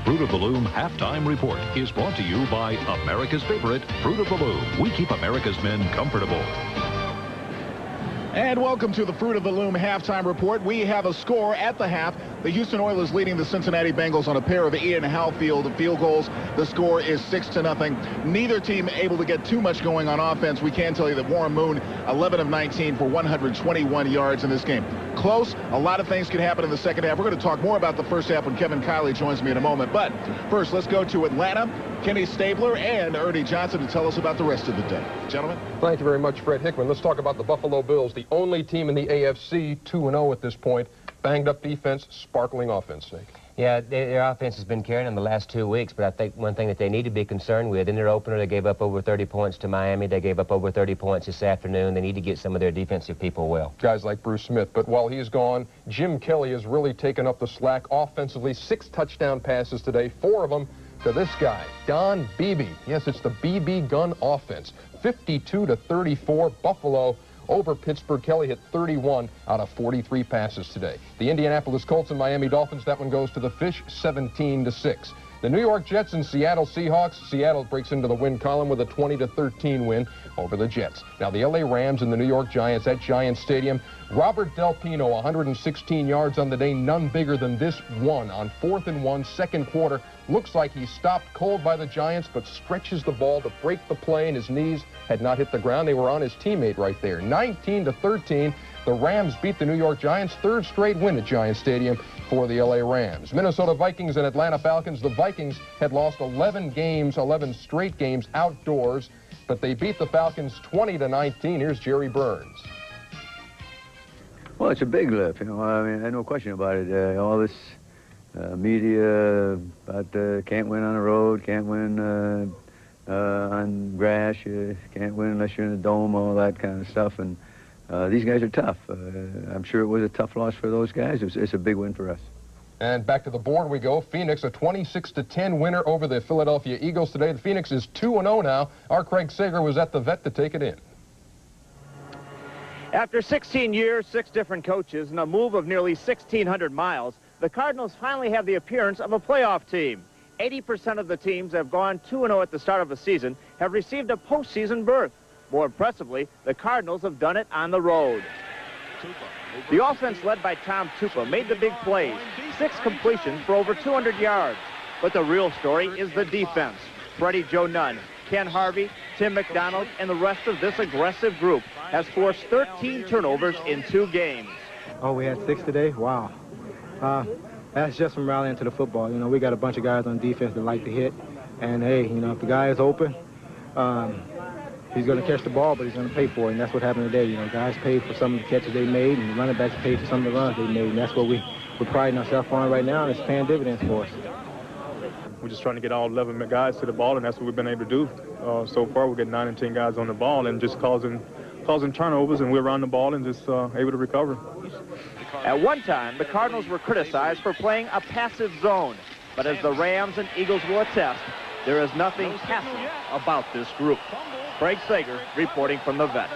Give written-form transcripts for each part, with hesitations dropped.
Fruit of the Loom Halftime Report is brought to you by America's favorite, Fruit of the Loom. We keep America's men comfortable. And welcome to the Fruit of the Loom Halftime Report. We have a score at the half. The Houston Oilers leading the Cincinnati Bengals on a pair of Ian Halfield field goals. The score is 6-0. Neither team able to get too much going on offense. We can tell you that Warren Moon, 11 of 19 for 121 yards in this game. Close. A lot of things could happen in the second half. We're going to talk more about the first half when Kevin Kiley joins me in a moment. But first, let's go to Atlanta. Kenny Stabler and Ernie Johnson to tell us about the rest of the day. Gentlemen. Thank you very much, Fred Hickman. Let's talk about the Buffalo Bills, the only team in the AFC 2-0 at this point. Banged up defense, sparkling offense, Snake. Yeah, their offense has been carrying them the last 2 weeks, but I think one thing that they need to be concerned with, in their opener, they gave up over 30 points to Miami. They gave up over 30 points this afternoon. They need to get some of their defensive people well. Guys like Bruce Smith, but while he's gone, Jim Kelly has really taken up the slack offensively. 6 touchdown passes today, 4 of them to this guy, Don Beebe. Yes, it's the BB gun offense. 52-34, Buffalo over Pittsburgh. Kelly hit 31 out of 43 passes today. The Indianapolis Colts and Miami Dolphins, that one goes to the Fish, 17-6. The New York Jets and Seattle Seahawks. Seattle breaks into the win column with a 20-13 win over the Jets. Now the LA Rams and the New York Giants at Giants Stadium. Robert Del Pino, 116 yards on the day, none bigger than this one on 4th and 1, second quarter. Looks like he stopped cold by the Giants, but stretches the ball to break the play, and his knees had not hit the ground. They were on his teammate right there. 19-13. The Rams beat the New York Giants, 3rd straight win at Giants Stadium for the LA Rams. Minnesota Vikings and Atlanta Falcons. The Vikings had lost 11 straight games outdoors, but they beat the Falcons 20-19. Here's Jerry Burns. Well, it's a big lift, you know. I mean, there's no question about it. All this media about can't win on the road, can't win on grass, can't win unless you're in the dome, all that kind of stuff. And these guys are tough. I'm sure it was a tough loss for those guys. It's a big win for us. And back to the board we go. Phoenix, a 26-10 winner over the Philadelphia Eagles today. The Phoenix is 2-0 now. Our Craig Sager was at the vet to take it in. After 16 years, 6 different coaches, and a move of nearly 1,600 miles, the Cardinals finally have the appearance of a playoff team. 80% of the teams that have gone 2-0 at the start of a season have received a postseason berth. More impressively, the Cardinals have done it on the road. The offense led by Tom Tupa made the big plays, 6 completions for over 200 yards. But the real story is the defense. Freddie Joe Nunn, Ken Harvey, Tim McDonald, and the rest of this aggressive group has forced 13 turnovers in 2 games. Oh, we had 6 today? Wow. That's just from rallying to the football. You know, we got a bunch of guys on defense that like to hit. And, hey, you know, if the guy is open, he's going to catch the ball, but he's going to pay for it. And that's what happened today. You know, guys paid for some of the catches they made, and the running backs paid for some of the runs they made. And that's what we're priding ourselves on right now, and it's paying dividends for us. We're just trying to get all 11 guys to the ball, and that's what we've been able to do. So far, we get 9 and 10 guys on the ball and just causing turnovers, and we're around the ball and just able to recover. At one time, the Cardinals were criticized for playing a passive zone. But as the Rams and Eagles will attest, there is nothing passive about this group. Craig Sager reporting from the vet.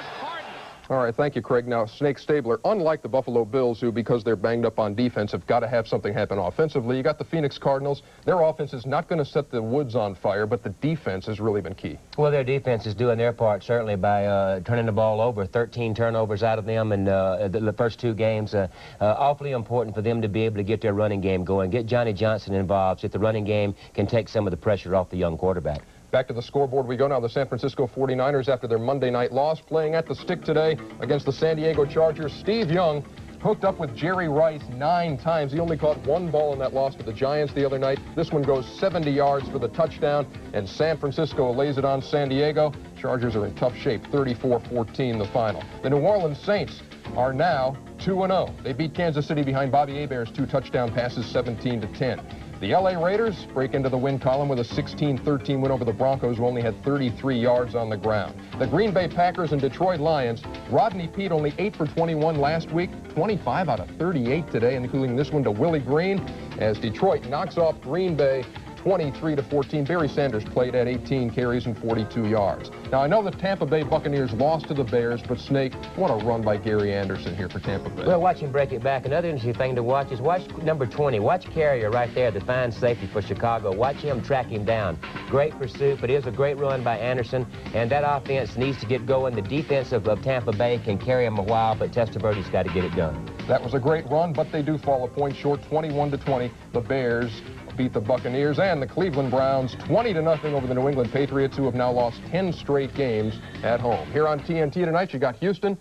All right, thank you, Craig. Now, Snake Stabler, unlike the Buffalo Bills, who, because they're banged up on defense, have got to have something happen offensively, you got the Phoenix Cardinals. Their offense is not going to set the woods on fire, but the defense has really been key. Well, their defense is doing their part, certainly, by turning the ball over. 13 turnovers out of them in the first 2 games. Awfully important for them to be able to get their running game going, get Johnny Johnson involved, so that the running game can take some of the pressure off the young quarterback. Back to the scoreboard we go now. The San Francisco 49ers, after their Monday night loss, playing at the stick today against the San Diego Chargers. Steve Young hooked up with Jerry Rice 9 times. He only caught 1 ball in that loss to the Giants the other night. This one goes 70 yards for the touchdown, and San Francisco lays it on San Diego. Chargers are in tough shape, 34-14 the final. The New Orleans Saints are now 2-0. They beat Kansas City behind Bobby Hebert's 2 touchdown passes, 17-10. The LA Raiders break into the win column with a 16-13 win over the Broncos, who only had 33 yards on the ground. The Green Bay Packers and Detroit Lions. Rodney Peete only 8 for 21 last week, 25 out of 38 today, including this one to Willie Green, as Detroit knocks off Green Bay 23-14. Barry Sanders played at 18 carries and 42 yards. Now, I know the Tampa Bay Buccaneers lost to the Bears, but Snake, what a run by Gary Anderson here for Tampa Bay. Well, watch him break it back. Another interesting thing to watch is watch number 20. Watch Carrier right there, the fine safety for Chicago. Watch him track him down. Great pursuit, but it is a great run by Anderson, and that offense needs to get going. The defense of Tampa Bay can carry him a while, but Testaverde's got to get it done. That was a great run, but they do fall a point short, 21-20. The Bears beat the Buccaneers and the Cleveland Browns 20-0 over the New England Patriots, who have now lost 10 straight games at home. Here on TNT tonight, you got Houston